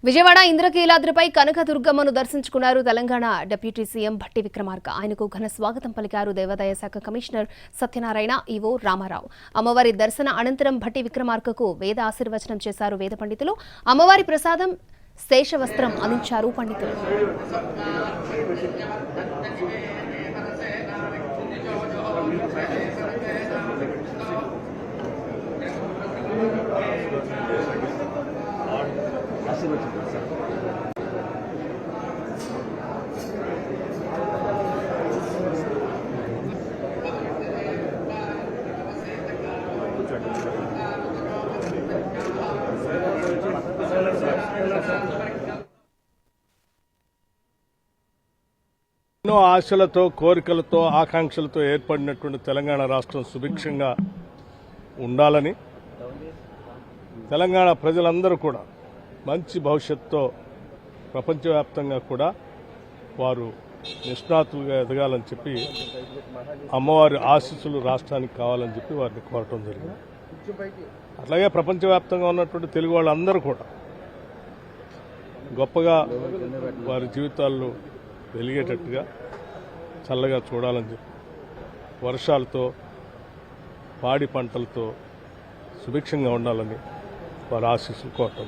విజయవాడ ఇంద్రకీలాద్రిపై కనకదుర్గమ్మను దర్శించుకున్నారు Telangana deputy CM Bhatti Vikramarka. ఆయనకు ఘన స్వాగతం పలికారు దేవాదాయ శాఖ కమిషనర్ సత్యనారాయణ, ఈవో రామారావు. అమ్మవారి దర్శన అనంతరం భట్టి విక్రమార్కకు వేద ఆశీర్వచనం చేశారు వేద పండితులు. అమ్మవారి ప్రసాదం శేషవస్త్రం అందించారు పండితులు. ఎన్నో ఆశలతో, కోరికలతో, ఆకాంక్షలతో ఏర్పడినటువంటి తెలంగాణ రాష్ట్రం సుభిక్షంగా ఉండాలని, తెలంగాణ ప్రజలందరూ కూడా మంచి భవిష్యత్తుతో ప్రపంచవ్యాప్తంగా కూడా వారు నిష్ణాతులుగా ఎదగాలని చెప్పి, అమ్మవారి ఆశీస్సులు రాష్ట్రానికి కావాలని చెప్పి వారిని కోరటం జరిగింది. అట్లాగే ప్రపంచవ్యాప్తంగా ఉన్నటువంటి తెలుగు వాళ్ళందరూ కూడా గొప్పగా వారి జీవితాల్లో వెలిగేటట్టుగా చల్లగా చూడాలని చెప్పి, వర్షాలతో, పాడి పంటలతో సుభిక్షంగా ఉండాలని వారి ఆశీస్సులు కోరటం.